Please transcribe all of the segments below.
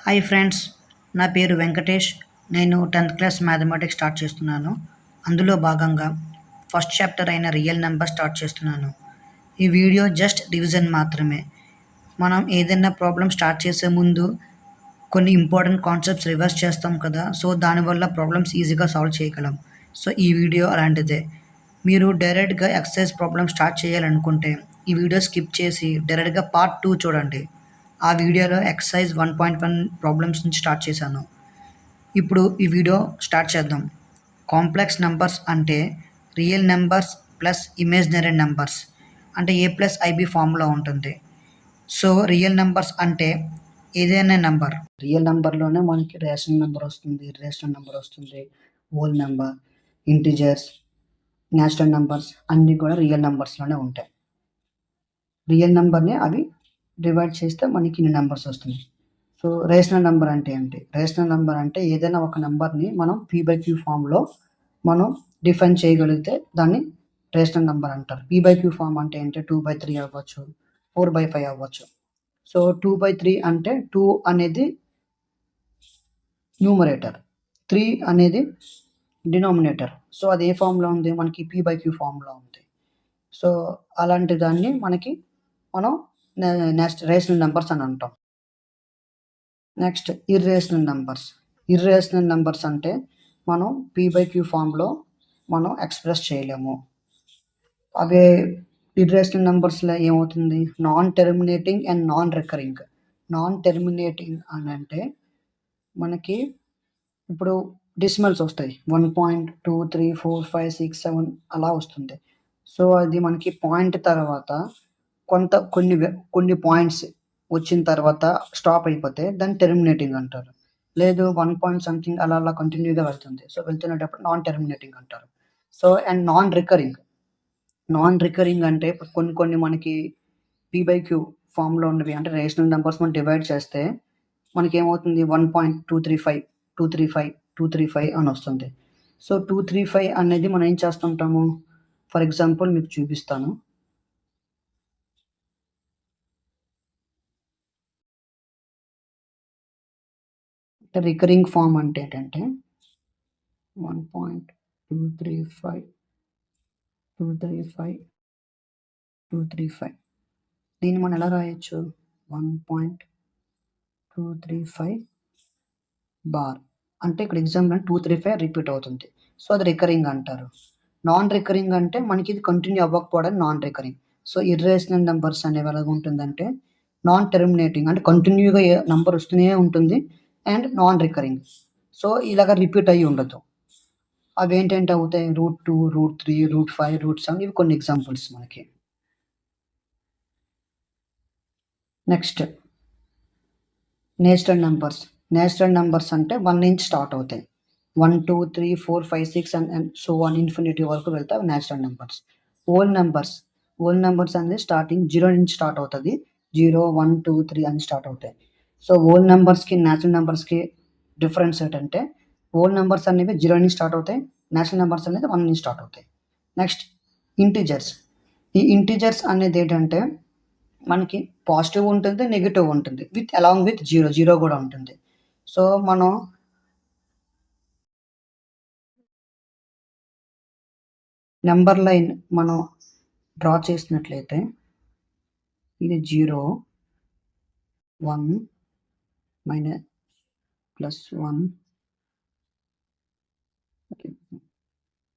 Hi friends, నా పేరు వెంకటేష్. నేను 10th క్లాస్ మ్యాథమెటిక్స్ స్టార్ట్ చేస్తున్నాను. అందులో భాగంగా ఫస్ట్ చాప్టర్ అయిన రియల్ నెంబర్ స్టార్ట్ చేస్తున్నాను. ఈ వీడియో జస్ట్ రివిజన్ మాత్రమే. మనం ఏదైనా ప్రాబ్లం స్టార్ట్ చేసే ముందు కొన్ని ఇంపార్టెంట్ కాన్సెప్ట్స్ రివర్స్ చేస్తాం కదా, సో దానివల్ల ప్రాబ్లమ్స్ ఈజీగా సాల్వ్ చేయగలం. సో ఈ వీడియో అలాంటిదే. మీరు డైరెక్ట్గా ఎక్సర్సైజ్ ప్రాబ్లమ్ స్టార్ట్ చేయాలనుకుంటే ఈ వీడియో స్కిప్ చేసి డైరెక్ట్గా పార్ట్ 2 చూడండి. ఆ వీడియోలో ఎక్సర్సైజ్ 1.1 ప్రాబ్లమ్స్ నుంచి స్టార్ట్ చేశాను. ఇప్పుడు ఈ వీడియో స్టార్ట్ చేద్దాం. కాంప్లెక్స్ నెంబర్స్ అంటే real numbers plus imaginary numbers అంటే a+ib ఫామ్లో ఉంటుంది. సో రియల్ నెంబర్స్ అంటే ఏదైనా నెంబర్, రియల్ నెంబర్లోనే మనకి రేషనల్ నెంబర్ వస్తుంది, ఇర్రేషనల్ నెంబర్ వస్తుంది, whole number, integers, natural numbers అన్నీ కూడా రియల్ నెంబర్స్లోనే ఉంటాయి. రియల్ నెంబర్ని అవి డివైడ్ చేస్తే మనకి ఇన్ని నెంబర్స్ వస్తుంది. సో రేషనల్ నెంబర్ అంటే ఏంటి? రేషనల్ నెంబర్ అంటే ఏదైనా ఒక నెంబర్ని మనం p/q ఫామ్లో మనం డిఫైన్ చేయగలిగితే దాన్ని రేషనల్ నెంబర్ అంటారు. p/q ఫామ్ అంటే ఏంటి? 2/3 అవ్వచ్చు, 4/5 అవ్వచ్చు. సో 2/3 అంటే 2 అనేది న్యూమరేటర్, 3 అనేది డినామినేటర్. సో అది ఏ ఫామ్లో ఉంది? మనకి p/q ఫామ్లో ఉంది. సో అలాంటి దాన్ని మనం రేషనల్ నెంబర్స్ అని అంటాం. Next irrational numbers. Irrational numbers అంటే మనం p/q ఫామ్లో మనం ఎక్స్ప్రెస్ చేయలేము. అవే ఇర్రేషనల్ నెంబర్స్లో ఏమవుతుంది? Non terminating and non recurring. Non terminating అని అంటే మనకి ఇప్పుడు డెసిమల్స్ వస్తాయి, 1.23456 7 అలా వస్తుంది. సో అది మనకి పాయింట్ తర్వాత కొన్ని పాయింట్స్ వచ్చిన తర్వాత స్టాప్ అయిపోతే దాన్ని టెర్మినేటింగ్ అంటారు. లేదు 1 పాయింట్ సంథింగ్ అలా కంటిన్యూగా వెళ్తుంది. సో వెళ్తున్నప్పుడు నాన్ టెర్మినేటింగ్ అంటారు. So and non recurring. Non recurring అంటే కొన్ని మనకి p/q ఫామ్లో ఉన్నవి అంటే రేషనల్ నెంబర్స్ మనం డివైడ్ చేస్తే మనకి ఏమవుతుంది? 1.235 అని వస్తుంది. సో 235 అనేది మనం ఏం చేస్తుంటాము? ఫర్ ఎగ్జాంపుల్ మీకు చూపిస్తాను. రికరింగ్ ఫామ్ అంటే ఏంటంటే 1.235 దీన్ని మనం ఎలా రాయొచ్చు? 1.235 బార్ అంటే ఇక్కడ ఎగ్జాంపుల్ 235 రిపీట్ అవుతుంది. సో అది రికరింగ్ అంటారు. నాన్ రికరింగ్ అంటే మనకి ఇది కంటిన్యూ అవ్వకపోవడం non recurring. So irrational numbers అనేవి ఎలాగ ఉంటుందంటే నాన్ టెర్మినేటింగ్ అంటే కంటిన్యూగా నెంబర్ వస్తూనే ఉంటుంది అండ్ నాన్ రికరింగ్. సో ఇలాగ రిపీట్ అయ్యి ఉండదు. అవి ఏంటంటే అవుతాయి √2, √3, √5, √7 ఇవి కొన్ని ఎగ్జాంపుల్స్ మనకి. Next natural numbers. Natural numbers అంటే 1 నుంచి స్టార్ట్ అవుతాయి. 1, 2, 3, 4, 5, 6 అండ్ సో ఆన్ ఇన్ఫినిటీ వరకు వెళ్తే అవి నేచురల్ నెంబర్స్. హోల్ నెంబర్స్ అనేది స్టార్టింగ్ 0 నుంచి స్టార్ట్ అవుతుంది. 0, 1, 2, 3 అని స్టార్ట్ అవుతాయి. సో హోల్ నెంబర్స్కి నేచురల్ నెంబర్స్కి డిఫరెన్స్ ఏంటంటే హోల్ నెంబర్స్ అనేవి 0 నుంచి స్టార్ట్ అవుతాయి, నేచురల్ నెంబర్స్ అనేది 1 నుంచి స్టార్ట్ అవుతాయి. Next integers. ఈ ఇంటిజర్స్ అనేది ఏంటంటే మనకి పాజిటివ్ ఉంటుంది, నెగిటివ్ ఉంటుంది, అలాంగ్ విత్ జీరో కూడా ఉంటుంది. సో మనం నెంబర్ లైన్ మనం డ్రా చేసినట్లయితే ఇది 0, 1, -+1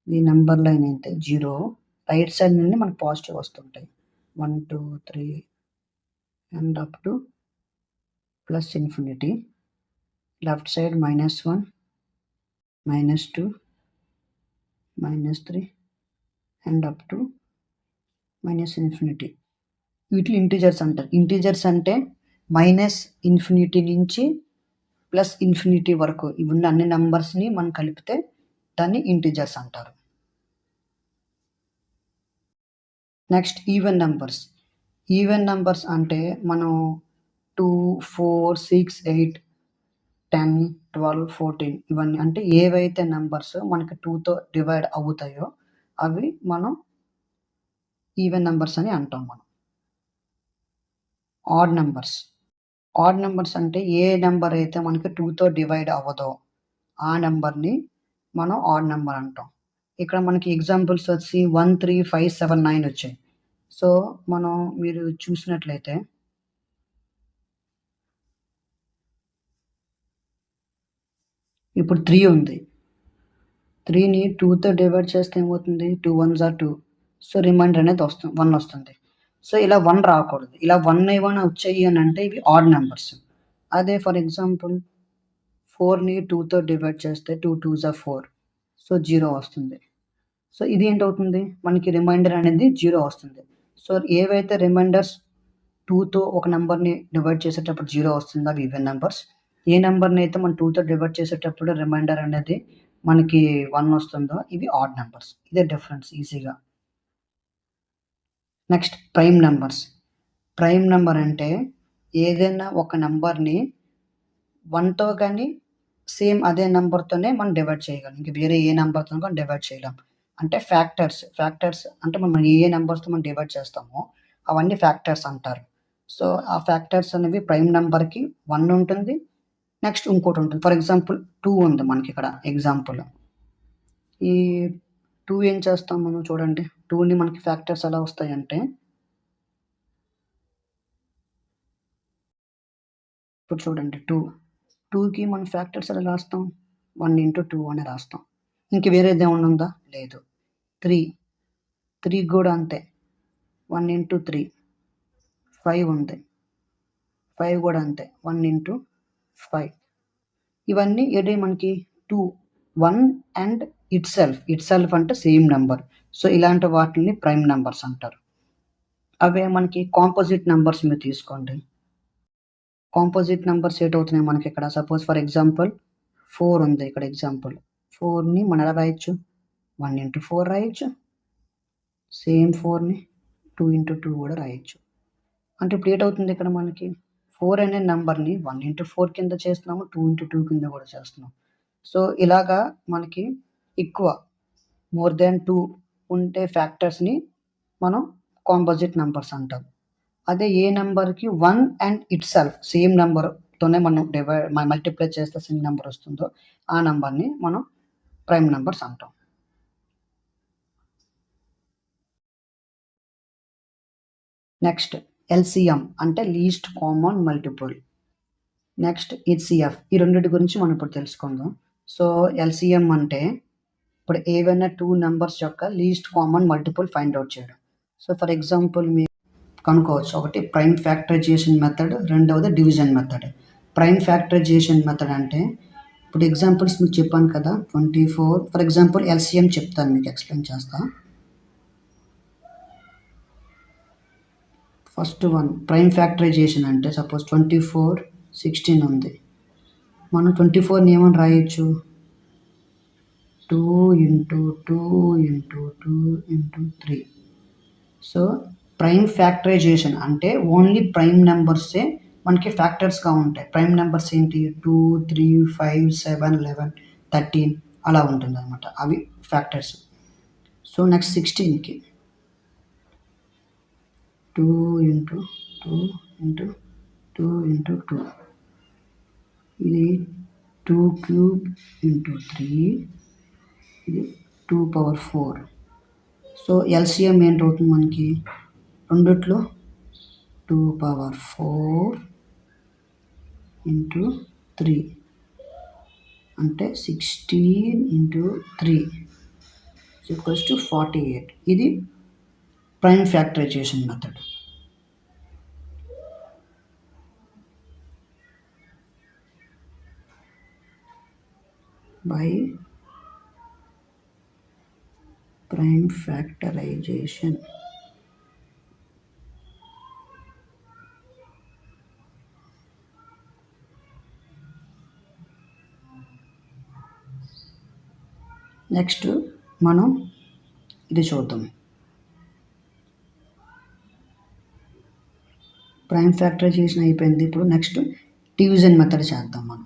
ఈ నెంబర్ లైన్ అయితే 0 రైట్ సైడ్ నుండి మనకు పాజిటివ్ వస్తుంటాయి. 1, 2, 3 and up to +∞. Left side -1, -2, -3 and up to -∞. వీటిని ఇంటిజర్స్ అంటారు. ఇంటిజర్స్ అంటే -∞ నుంచి +∞ వరకు ఇవన్నీ అన్ని నెంబర్స్ని మనం కలిపితే దాన్ని ఇంటిజర్స్ అంటారు. నెక్స్ట్ ఈవెన్ నెంబర్స్ అంటే మనం 2, 4, 6, 8, 10, 12, 14 ఇవన్నీ అంటే ఏవైతే నెంబర్స్ మనకి 2తో డివైడ్ అవుతాయో అవి మనం ఈవెన్ నెంబర్స్ అని అంటాం. మనం ఆడ్ నెంబర్స్ ఆడ్ నెంబర్స్ అంటే ఏ నెంబర్ అయితే మనకి 2తో డివైడ్ అవ్వదో ఆ నెంబర్‌ని మనం ఆడ్ నెంబర్ అంటాం. ఇక్కడ మనకి ఎగ్జాంపుల్స్ వచ్చి 1, 3, 5, 7, 9 వచ్చాయి. సో, మీరు చూసినట్లయితే ఇప్పుడు 3 ఉంది. 3ని 2తో డివైడ్ చేస్తే ఏమవుతుంది? 2 వన్స్ ఆర్ 2. సో, రిమైండర్ అనేది 1 వస్తుంది. సో, ఇలా 1 రాకూడదు. ఇలా 1 ఏమైనా వచ్చాయి అనంటే ఇవి ఆడ్ నంబర్స్. అదే ఫర్ ఎగ్జాంపుల్ 4ని 2తో డివైడ్ చేస్తే 2 2s ఆర్ 4. సో, 0 వస్తుంది. సో, ఇది ఏంటవుతుంది? మనకి రిమైండర్ అనేది 0 వస్తుంది. సో, ఏవైతే రిమైండర్స్ 2తో ఒక నంబర్‌ని డివైడ్ చేసేటప్పుడు 0 వస్తుందో అవి ఈవెన్ నంబర్స్. ఏ నంబర్‌నైతే మనం 2తో డివైడ్ చేసేటప్పుడు రిమైండర్ అనేది మనకి 1 వస్తుందో ఇవి ఆడ్ నంబర్స్. ఇదే డిఫరెన్స్ ఈజీగా. Next prime numbers. Prime number అంటే ఏదైనా ఒక నంబర్‌ని 1తో గాని సేమ్ అదే నంబర్‌తోనే మనం డివైడ్ చేయగలం. ఇంక వేరే ఏ నంబర్‌తో కూడా డివైడ్ చేయలేం. అంటే ఫ్యాక్టర్స్ అంటే మనం ఏ నంబర్స్‌తో మనం డివైడ్ చేస్తామో అవన్నీ ఫ్యాక్టర్స్ అంటారు. సో, ఆ ఫ్యాక్టర్స్ అనేవి ప్రైమ్ నంబర్‌కి 1 ఉంటుంది. నెక్స్ట్ ఇంకోటుంటుంది. ఫర్ ఎగ్జాంపుల్ 2 ఉంది మనకిక్కడ ఎగ్జాంపుల్. ఈ 2 ఏం చేస్తాం మనం చూడండి. 2ని మనకి ఫ్యాక్టర్స్ ఎలా వస్తాయంటే ఇప్పుడు చూడండి 2కి మనం ఫ్యాక్టర్స్ ఎలా రాస్తాం? 1 ఇంటూ 2 అని రాస్తాం. ఇంక వేరేదేమన్నా ఉందా? లేదు. 3 కూడా అంతే. 1 ఇంటూ 3. 5 ఉంది. 5 కూడా అంతే. 1 ఇంటూ 5. ఇవన్నీ ఏంటి మనకి 2, 1 అండ్ ఇట్సెల్ఫ్ అంటే సేమ్ నంబర్. సో, ఇలాంటి వాటిల్ని ప్రైమ్ నంబర్స్ అంటారు. అవే మనకి కాంపోజిట్ నంబర్స్ మీరు తీసుకోండి. కాంపోజిట్ నంబర్స్ ఏటవుతున్నాయి మనకిక్కడ సపోజ్ ఫర్ ఎగ్జాంపుల్ 4 ఉంది ఇక్కడ ఎగ్జాంపుల్. 4ని మనం ఎలా రాయొచ్చు? 1 ఇంటూ 4 రాయొచ్చు. సేమ్ 4ని 2 ఇంటూ 2 కూడా రాయొచ్చు. అంటే ఇప్పుడు ఏటవుతుంది ఇక్కడ మనకి 4 అనే నంబర్‌ని 1 ఇంటూ 4 కింద చేస్తున్నాము. 2 ఇంటూ 2 కింద కూడా చేస్తున్నాం. సో, ఇలాగా మనకి ఎక్కువ మోర్ దాన్ 2 ఉంటే ఫ్యాక్టర్స్‌ని మనం కాంపోజిట్ నంబర్స్ అంటాం. అదే ఏ నంబర్‌కి 1 అండ్ ఇట్సెల్ఫ్ సేమ్ నంబర్‌తోనే మనం మల్టిప్లై చేస్తే సేమ్ నంబర్ వస్తుందో ఆ నంబర్‌ని మనం ప్రైమ్ నంబర్స్ అంటాం. నెక్స్ట్ ఎల్‌సీఎం అంటే లీస్ట్ కామన్ మల్టిపుల్. నెక్స్ట్ హెచ్‌సీఎఫ్ ఈ రెండిటి గురించి మనం ఇప్పుడు తెలుసుకుందాం. సో, ఎల్‌సీఎం అంటే ఇప్పుడు ఏవైనా 2 నంబర్స్ యొక్క least common multiple find out చేయడం. సో, ఫర్ ఎగ్జాంపుల్ మీరు కనుక్కోవచ్చు. ఒకటి ప్రైమ్ ఫ్యాక్టరైజేషన్ మెథడ్, రెండవది division method. Prime factorisation method అంటే ఇప్పుడు ఎగ్జాంపుల్స్ మీకు చెప్పాను కదా 24 ఫర్ ఎగ్జాంపుల్ ఎల్‌సీఎం చెప్తాను మీకు ఎక్స్‌ప్లెయిన్ చేస్తా. ఫస్ట్ వన్ ప్రైమ్ ఫ్యాక్టరైజేషన్ అంటే సపోజ్ 24, 16 ఉంది. మనం 24ని ఏమని రాయొచ్చు? 2 into 2 into 2 into 3. So, prime factorisation అంటే ఓన్లీ ప్రైమ్ నంబర్సే మనకి ఫ్యాక్టర్స్‌గా ఉంటాయి. ప్రైమ్ నంబర్స్ ఏంటి? 2, 3, 5, 7, 11, 13 అలా ఉంటుందన్నమాట. అవి ఫ్యాక్టర్స్. సో, నెక్స్ట్ 16కి 2 ఇంటూ 2 ఇంటూ 2 ఇంటూ 2. ఇది 2 క్యూబ్ ఇంటూ 3. ఇది 2 పవర్ 4. సో, ఎల్‌సీఎం ఏంటవుతుంది మనకి? రెండిట్లో 2 పవర్ 4 ఇంటూ 3 అంటే 16 ఇంటూ 3 ఈక్వల్స్ టు 48. ఇది prime factorisation method. By prime factorisation. Next మనం ఇది చూద్దాం. ప్రైమ్ ఫ్యాక్టరైజేషన్ అయిపోయింది. ఇప్పుడు నెక్స్ట్ డివిజన్ మెథడ్ చేద్దాం మనం.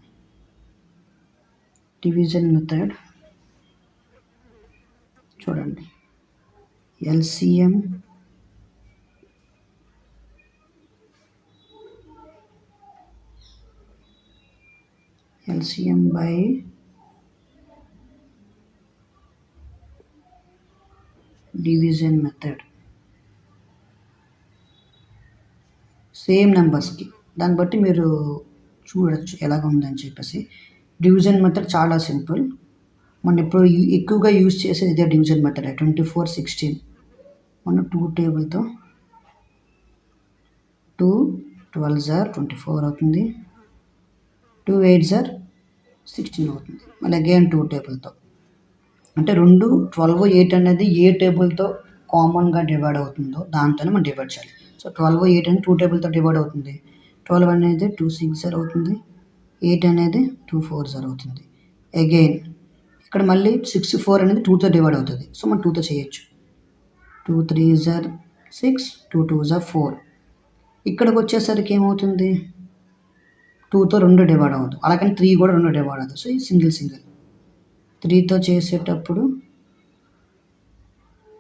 డివిజన్ మెథడ్ చూడండి. LCM LCM by division method. Same నెంబర్స్కి దాన్ని బట్టి మీరు చూడొచ్చు ఎలాగ ఉందని చెప్పేసి. డివిజన్ మెథడ్ చాలా సింపుల్. మనం ఇప్పుడు ఎక్కువగా యూజ్ చేసేది ఇదే డివిజన్ మెథడ్. 24, 16 మనం 2 టేబుల్తో 2 12 24 అవుతుంది, 2 8 16 అవుతుంది. మళ్ళీ అగైన్ 2 టేబుల్తో, అంటే 2 12 8 అనేది ఏ టేబుల్తో కామన్గా డివైడ్ అవుతుందో దాంతోనే మనం డివైడ్ చేయాలి. సో 12 8 అనేది 2 టేబుల్తో డివైడ్ అవుతుంది. 12 అనేది 2 6 అవుతుంది, 8 అనేది 2 4 అవుతుంది. అగైన్ ఇక్కడ మళ్ళీ 6 4 అనేది 2తో డివైడ్ అవుతుంది. సో మనం 2తో చేయొచ్చు. 2 3 6, 2 2 4. ఇక్కడికి వచ్చేసరికి ఏమవుతుంది, 2తో 2 డివైడ్ అవ్వదు, అలాగని 3 కూడా 2 డివైడ్ అవుతుంది. సో ఇది సింగిల్ 3తో చేసేటప్పుడు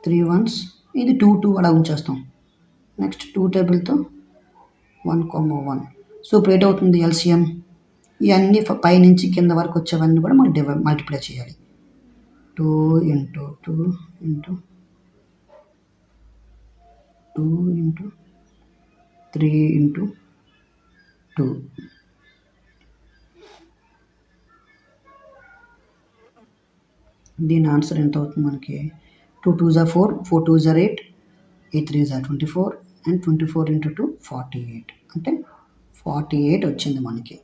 3 1s, ఇది 2 2 అలా ఉంచేస్తాం. నెక్స్ట్ 2 టేబుల్తో 1 1. సో ఇప్పుడు ఏటవుతుంది ఎల్సిఎం, ఇవన్నీ పైనుంచి కింద వరకు వచ్చేవన్నీ కూడా మనం మల్టిప్లై చేయాలి. 2 × 2 × 2 × 3 × 2. దీని ఆన్సర్ ఎంత అవుతుంది మనకి, 2 2 4, 4 2 8, 8 3 24, అండ్ 24 × 2 48. అంటే 48 వచ్చింది మనకి.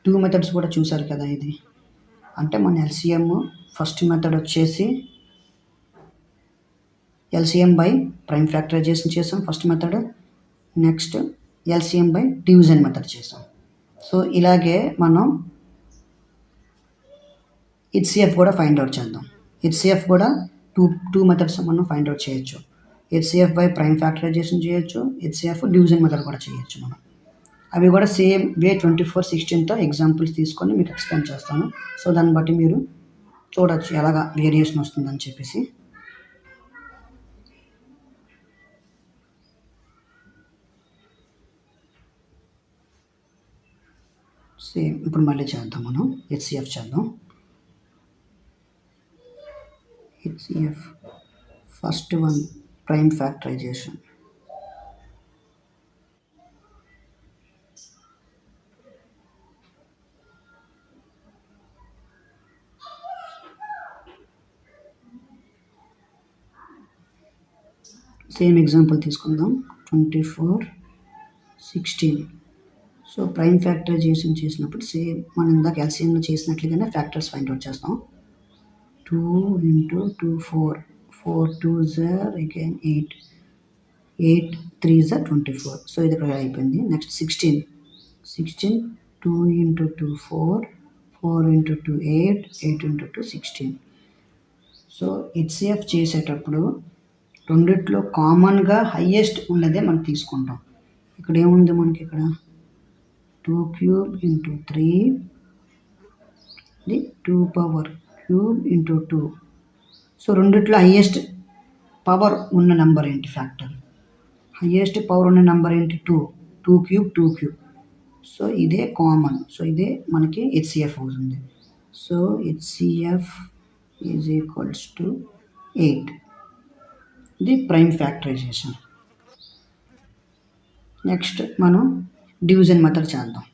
2 మెథడ్స్ కూడా చూసారు కదా. ఇది అంటే మన ఎల్సిఎం ఫస్ట్ మెథడ్ వచ్చేసి ఎల్సిఎం బై ప్రైమ్ ఫ్యాక్టరైజేషన్ చేసాం first method. Next LCM by division method చేసాం. సో ఇలాగే మనం హెచ్సిఎఫ్ కూడా ఫైండ్ అవుట్ చేద్దాం. హెచ్సిఎఫ్ కూడా టూ మెథడ్స్ మనం ఫైండ్ అవుట్ చేయొచ్చు. హెచ్సిఎఫ్ బై ప్రైమ్ ఫ్యాక్టరైజేషన్ చేయొచ్చు, హెచ్సిఎఫ్ డివిజన్ మెథడ్ కూడా చేయొచ్చు మనం. అవి కూడా సేమ్ వే 24 16తో ఎగ్జాంపుల్స్ తీసుకొని మీకు ఎక్స్ప్లెయిన్ చేస్తాను. సో దాన్ని బట్టి మీరు చూడొచ్చు ఎలాగా వేరియేషన్ వస్తుందని చెప్పేసి. సేమ్ ఇప్పుడు మళ్ళీ చేద్దాం, మనం హెచ్సిఎఫ్ చేద్దాం. HCF first one prime factorisation. Same example తీసుకుందాం, 24 16. సో ప్రైమ్ ఫ్యాక్టరైజేషన్ చేసినప్పుడు సేమ్ మనం ఇందాక ఎల్సిఎంలో చేసినట్లుగానే ఫ్యాక్టర్స్ ఫైండ్ అవుట్ చేస్తాం. 2 × 2 4, 4 2 again 8, 8 3 24. సో ఇది ఇక్కడ అయిపోయింది. నెక్స్ట్ 16, 2 × 2 4, 4 × 2 8, 8 × 2 16. సో హెచ్సిఎఫ్ చేసేటప్పుడు రెండిట్లో కామన్గా హైయెస్ట్ ఉన్నదే మనం తీసుకుంటాం. ఇక్కడ ఏముంది మనకి, ఇక్కడ 2³ × 3, ఇది 2³ × 2. సో రెండిట్లో హైయెస్ట్ పవర్ ఉన్న నెంబర్ ఏంటి, ఫ్యాక్టర్ హైయెస్ట్ పవర్ ఉన్న నెంబర్ ఏంటి, 2³ సో ఇదే కామన్. సో ఇదే మనకి హెచ్సిఎఫ్ అవుతుంది. So HCF is equals to 8. ఇది ప్రైమ్ ఫ్యాక్టరైజేషన్. నెక్స్ట్ మనం డివిజన్ మెథడ్ చేద్దాం.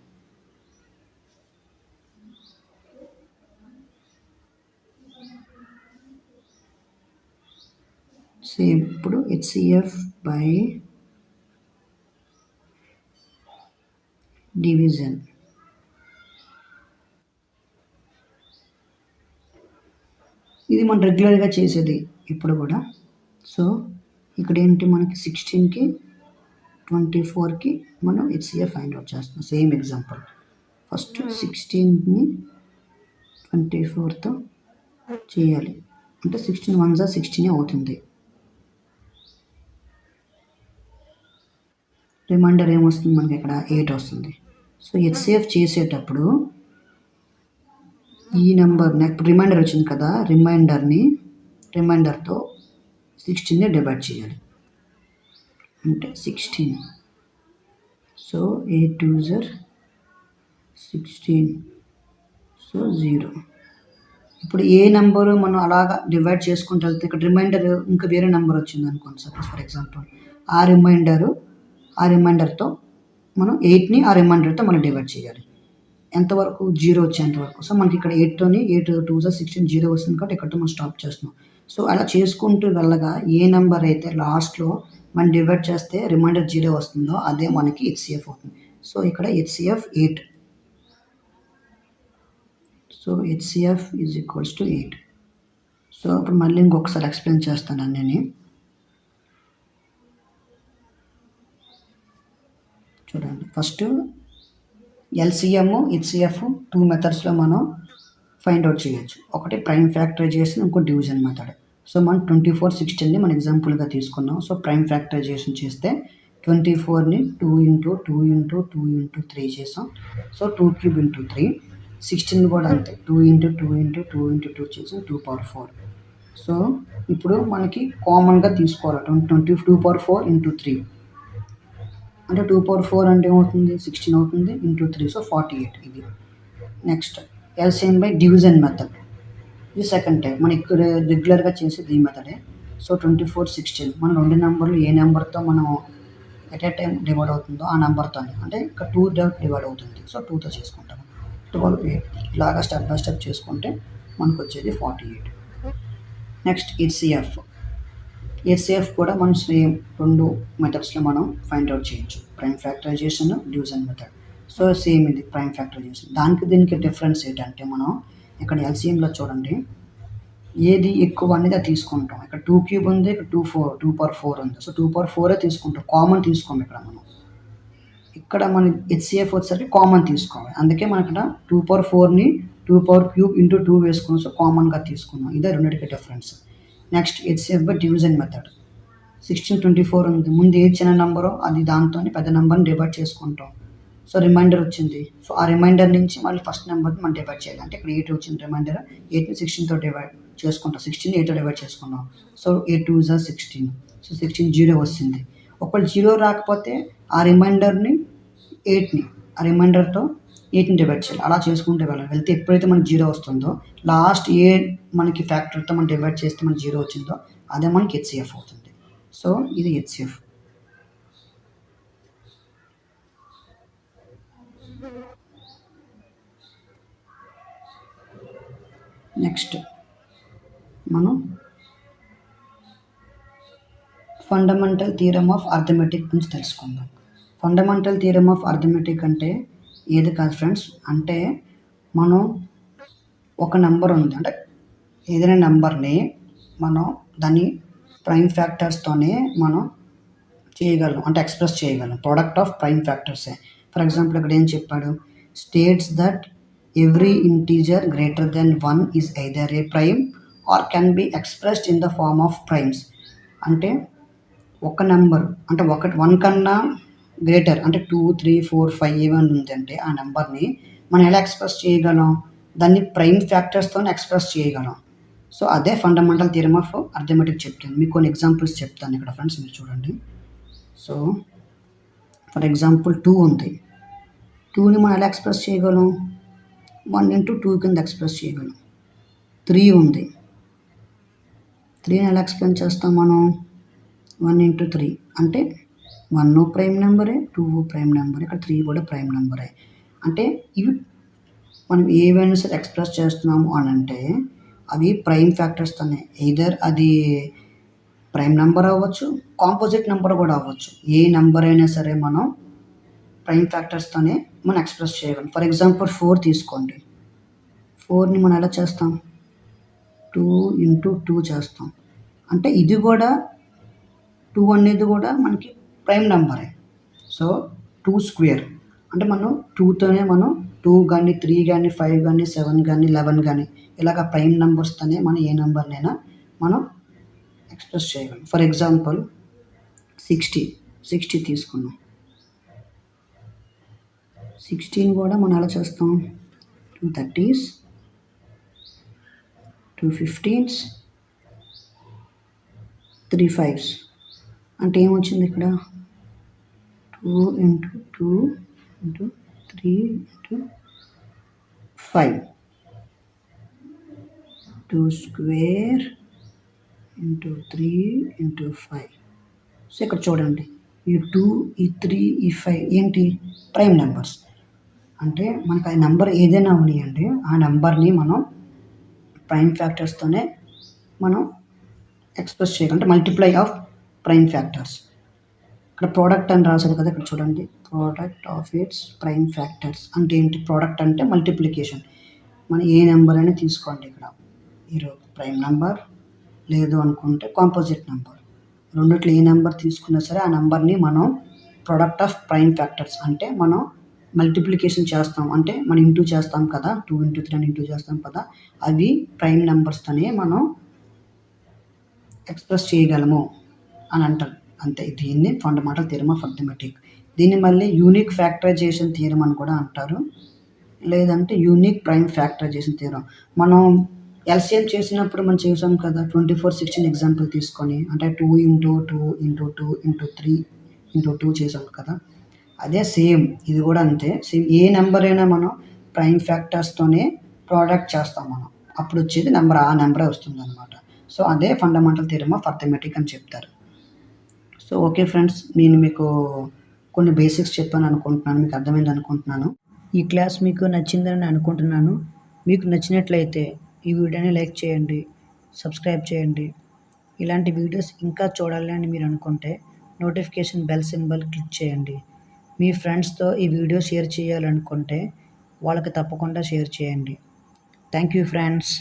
సేమ్ ఇప్పుడు హెచ్సిఎఫ్ బై డివిజన్. ఇది మనం రెగ్యులర్గా చేసేది ఇప్పుడు కూడా. సో ఇక్కడ ఏంటి మనకి 16కి 24కి మనం హెచ్సిఎఫ్ ఫైండ్ అవుట్ చేస్తాం. సేమ్ ఎగ్జాంపుల్, ఫస్ట్ 16ని 24తో చేయాలి, అంటే 16 1 16 అవుతుంది. రిమైండర్ ఏమొస్తుంది మనకి, ఇక్కడ 8 వస్తుంది. సో హెచ్సిఎఫ్ చేసేటప్పుడు ఈ నెంబర్ రిమైండర్ వచ్చింది కదా, రిమైండర్తో 16ని డివైడ్ చేయాలి, అంటే 16. So 8 2 16, so 0. ఇప్పుడు ఏ నెంబరు మనం అలాగా డివైడ్ చేసుకుంటూ వెళ్తే ఇక్కడ రిమైండర్ ఇంకా వేరే నెంబర్ వచ్చింది అనుకోండి. సపోజ్ ఫర్ ఎగ్జాంపుల్ ఆ రిమైండర్తో మనం 8ని ఆ రిమైండర్తో మనం డివైడ్ చేయాలి. ఎంతవరకు 0 వచ్చేంత వరకు. సో మనకి ఇక్కడ 8తోని 8 2 16 0 వస్తుంది కాబట్టి ఇక్కడతో మనం స్టాప్ చేస్తున్నాం. సో అలా చేసుకుంటూ వెళ్ళగా ఏ నెంబర్ అయితే లాస్ట్లో మనం డివైడ్ చేస్తే రిమైండర్ 0 వస్తుందో అదే మనకి హెచ్సిఎఫ్ అవుతుంది. సో ఇక్కడ HCF 8. So HCF is equals to 8. So ఇప్పుడు మళ్ళీ ఇంకొకసారి ఎక్స్ప్లెయిన్ చేస్తాను అన్నీ. చూడండి, ఫస్ట్ ఎల్సిఎం హెచ్సిఎఫ్ 2 మెథడ్స్లో మనం ఫైండ్ అవుట్ చేయొచ్చు. ఒకటి ప్రైమ్ ఫ్యాక్టరైజేషన్, ఇంకో డివిజన్ మెథడ్. సో మనం 24 16ని మన ఎగ్జాంపుల్గా తీసుకున్నాం. సో ప్రైమ్ ఫ్యాక్టరైజేషన్ చేస్తే 24ని 2 ఇంటూ 2 ఇంటూ 2 ఇంటూ 3 చేసాం. So 2 cube into 3. 16 కూడా అంతే, 2 ఇంటూ 2 ఇంటూ 2 ఇంటూ 2 చేసాం, 2 పవర్ 4. సో ఇప్పుడు మనకి కామన్గా తీసుకోవాలి 2 పవర్ 4 ఇంటూ 3 అంటే 2 పవర్ 4 అంటే ఏమవుతుంది 16 అవుతుంది ఇంటూ 3. సో 48 ఇది. Next LCM by division method, ఇది సెకండ్ టైప్. మనం ఇక్కడ రెగ్యులర్గా చేసేది ఈ మెథడే. సో 24 16 మనం రెండు నెంబర్లు ఏ నెంబర్తో మనం ఎట్ ఏ టైం డివైడ్ అవుతుందో ఆ నెంబర్తో, అంటే ఇక్కడ 2 డివైడ్ అవుతుంది. సో 2తో చేసుకుంటాం. 12 8 ఇలాగా స్టెప్ బై స్టెప్ చేసుకుంటే మనకు వచ్చేది 48. నెక్స్ట్ హెచ్సిఎఫ్ కూడా మనం సేమ్ 2 మెథడ్స్లో మనం ఫైండ్ అవుట్ చేయొచ్చు, prime factorisation, division method. So same ఇది ప్రైమ్ ఫ్యాక్టరైజేషన్. దానికి దీనికి డిఫరెన్స్ ఏంటంటే మనం ఇక్కడ ఎల్సిఎంలో చూడండి ఏది ఎక్కువ అనేది అది తీసుకుంటాం. ఇక్కడ 2 క్యూబ్ ఉంది, ఇక్కడ 2 పవర్ 4 ఉంది. సో 2 పవర్ 4 తీసుకుంటాం, కామన్ తీసుకోము ఇక్కడ మనం. ఇక్కడ మన హెచ్సిఎఫ్ వచ్చేసరికి కామన్ తీసుకోవాలి. అందుకే మనం ఇక్కడ 2 పవర్ 4ని 2 పవర్ క్యూబ్ ఇంటూ 2 వేసుకున్నాం. సో కామన్గా తీసుకున్నాం. ఇదే రెండింటికి difference. Next HCF by division method. 16 24 ఉంది, ముందు ఏ చిన్న నెంబరో అది దాంతో పెద్ద నెంబర్ని డివైడ్ చేసుకుంటాం. సో రిమైండర్ వచ్చింది. సో ఆ రిమైండర్ నుంచి మళ్ళీ ఫస్ట్ నెంబర్ని మనం డివైడ్ చేయాలి. అంటే ఇక్కడ 8 వచ్చింది రిమైండర్, 8ని 16తో డివైడ్ చేసుకుంటాం. 16ని 8తో డివైడ్ చేసుకున్నాం. సో 8 2 16. సో 16 0 వస్తుంది. ఒకవేళ 0 రాకపోతే ఆ రిమైండర్ని 8ని ఆ రిమైండర్తో 8ని డివైడ్ చేయాలి. అలా చేసుకుంటే వెళ్తే ఎప్పుడైతే మనకి 0 వస్తుందో లాస్ట్ ఏ మనకి ఫ్యాక్టర్తో మనం డివైడ్ చేస్తే మనకి 0 వచ్చిందో అదే మనకి హెచ్సిఎఫ్ అవుతుంది. సో ఇది హెచ్సిఎఫ్. నెక్స్ట్ మనం ఫండమెంటల్ థియరమ్ ఆఫ్ అర్థమెటిక్ గురించి తెలుసుకుందాం. ఫండమెంటల్ థియరమ్ ఆఫ్ అర్థమెటిక్ అంటే ఏది కాదు ఫ్రెండ్స్, అంటే మనం ఒక నెంబర్ ఉంది, అంటే ఏదైనా నెంబర్ని మనం దాన్ని ప్రైమ్ ఫ్యాక్టర్స్తోనే మనం చేయగలం, అంటే ఎక్స్ప్రెస్ చేయగలం. ప్రోడక్ట్ ఆఫ్ ప్రైమ్ ఫ్యాక్టర్సే. ఫర్ ఎగ్జాంపుల్ ఇక్కడ ఏం చెప్పాడు, states that every integer greater than 1 is either a prime or can be expressed in the form of primes. అంటే ఒక నెంబర్ అంటే 1 కన్నా గ్రేటర్ అంటే 2 3 4 5 ఏమైనా ఉందంటే ఆ నెంబర్ని మనం ఎలా ఎక్స్ప్రెస్ చేయగలం, దాన్ని ప్రైమ్ ఫ్యాక్టర్స్తో ఎక్స్ప్రెస్ చేయగలం. సో అదే ఫండమెంటల్ థియరమ్ ఆఫ్ అర్థమెటిక్ చెప్తుంది. మీకు కొన్ని ఎగ్జాంపుల్స్ చెప్తాను ఇక్కడ ఫ్రెండ్స్, మీరు చూడండి. సో ఫర్ ఎగ్జాంపుల్ 2 ఉంది, 2ని మనం ఎలా ఎక్స్ప్రెస్ చేయగలం, 1 ఇంటూ 2 కింద ఎక్స్ప్రెస్ చేయగలం. 3 ఉంది, 3ని ఎలా ఎక్స్ప్లెయిన్ చేస్తాం మనం, 1 ఇంటూ 3 అంటే 1 ప్రైమ్ నెంబరే, 2 ప్రైమ్ నెంబర్, ఇక్కడ 3 కూడా ప్రైమ్ నెంబరే. అంటే ఇవి మనం ఏవైనా సరే ఎక్స్ప్రెస్ చేస్తున్నాము అని అంటే అవి ప్రైమ్ ఫ్యాక్టర్స్తోనే, ఎయిదర్ అది ప్రైమ్ నెంబర్ అవ్వచ్చు, కాంపోజిట్ నెంబర్ కూడా అవ్వచ్చు. ఏ నెంబర్ అయినా సరే మనం ప్రైమ్ ఫ్యాక్టర్స్తోనే మనం ఎక్స్ప్రెస్ చేయగలం. ఫర్ ఎగ్జాంపుల్ 4 తీసుకోండి, 4ని మనం ఎలా చేస్తాం, 2 ఇంటూ 2 చేస్తాం. అంటే ఇది కూడా 2 అనేది కూడా మనకి ప్రైమ్ నెంబరే. సో 2 స్క్వేర్ అంటే మనం 2తోనే మనం 2 కానీ 3 కానీ 5 కానీ 7 కానీ 11 కానీ ఇలాగ ప్రైమ్ నెంబర్స్తోనే మనం ఏ నెంబర్నైనా మనం ఎక్స్ప్రెస్ చేయగలం. ఫర్ ఎగ్జాంపుల్ 60 తీసుకున్నాం, 16 కూడా మనం ఎలా చేస్తాం, 2 30s, 2 15s, 3 5s. అంటే ఏమొచ్చింది ఇక్కడ, 2 into 2 into 3 into 5. 2 square into 3 into 5. So ఇక్కడ చూడండి, ఈ 2, ఈ 3, ఈ 5 ఏంటి? Prime numbers. అంటే మనకు ఆ నెంబర్ ఏదైనా ఉన్నాయండి, ఆ నెంబర్ని మనం ప్రైమ్ ఫ్యాక్టర్స్తోనే మనం ఎక్స్ప్రెస్ చేయగలం, అంటే మల్టిప్లై ఆఫ్ ప్రైమ్ ఫ్యాక్టర్స్. ఇక్కడ ప్రోడక్ట్ అని రాశారు కదా, ఇక్కడ చూడండి, product of it's prime factors అంటే ఏంటి? ప్రోడక్ట్ అంటే మల్టిప్లికేషన్. మనం ఏ నెంబర్ అయినా తీసుకోండి, ఇక్కడ మీరు ప్రైమ్ నెంబర్ లేదు అనుకుంటే కాంపోజిట్ నెంబర్, రెండిట్లో ఏ నెంబర్ తీసుకున్నా సరే ఆ నెంబర్ని మనం ప్రోడక్ట్ ఆఫ్ ప్రైమ్ ఫ్యాక్టర్స్ అంటే మనం మల్టిప్లికేషన్ చేస్తాం, అంటే మనం ఇంటూ చేస్తాం కదా, 2 ఇంటూ 3 అని ఇంటూ చేస్తాం కదా, అవి ప్రైమ్ నెంబర్స్తోనే మనం ఎక్స్ప్రెస్ చేయగలము అని అంటారు. అంతే, దీన్ని ఫండమెంటల్ థియరమ్ ఆఫ్ అర్థమెటిక్. దీన్ని మళ్ళీ యూనిక్ ఫ్యాక్టరైజేషన్ థియరమ్ అని కూడా అంటారు, లేదంటే యూనిక్ ప్రైమ్ ఫ్యాక్టరైజేషన్ థియరమ్. మనం ఎల్సిఎం చేసినప్పుడు మనం చేసాం కదా, 24, 16 ఎగ్జాంపుల్ తీసుకొని, అంటే 2 ఇంటూ 2 ఇంటూ 2 ఇంటూ 3 ఇంటూ 2 చేసాం కదా, అదే సేమ్ ఇది కూడా అంతే. సేమ్ ఏ నెంబర్ అయినా మనం ప్రైమ్ ఫ్యాక్టర్స్తోనే ప్రోడక్ట్ చేస్తాం మనం, అప్పుడు వచ్చేది నెంబర్, ఆ నెంబరే వస్తుంది అనమాట. సో అదే ఫండమెంటల్ థియరమ్ ఆఫ్ అర్థమెటిక్ అని చెప్తారు. సో ఓకే ఫ్రెండ్స్, నేను మీకు కొన్ని బేసిక్స్ చెప్పాను అనుకుంటున్నాను, మీకు అర్థమైంది అనుకుంటున్నాను. ఈ క్లాస్ మీకు నచ్చిందని అనుకుంటున్నాను. మీకు నచ్చినట్లయితే ఈ వీడియోని లైక్ చేయండి, సబ్స్క్రైబ్ చేయండి. ఇలాంటి వీడియోస్ ఇంకా చూడాలి అని మీరు అనుకుంటే నోటిఫికేషన్ బెల్ సింబల్ క్లిక్ చేయండి. మీ ఫ్రెండ్స్తో ఈ వీడియో షేర్ చేయాలనుకుంటే వాళ్ళకి తప్పకుండా షేర్ చేయండి. Thank you friends.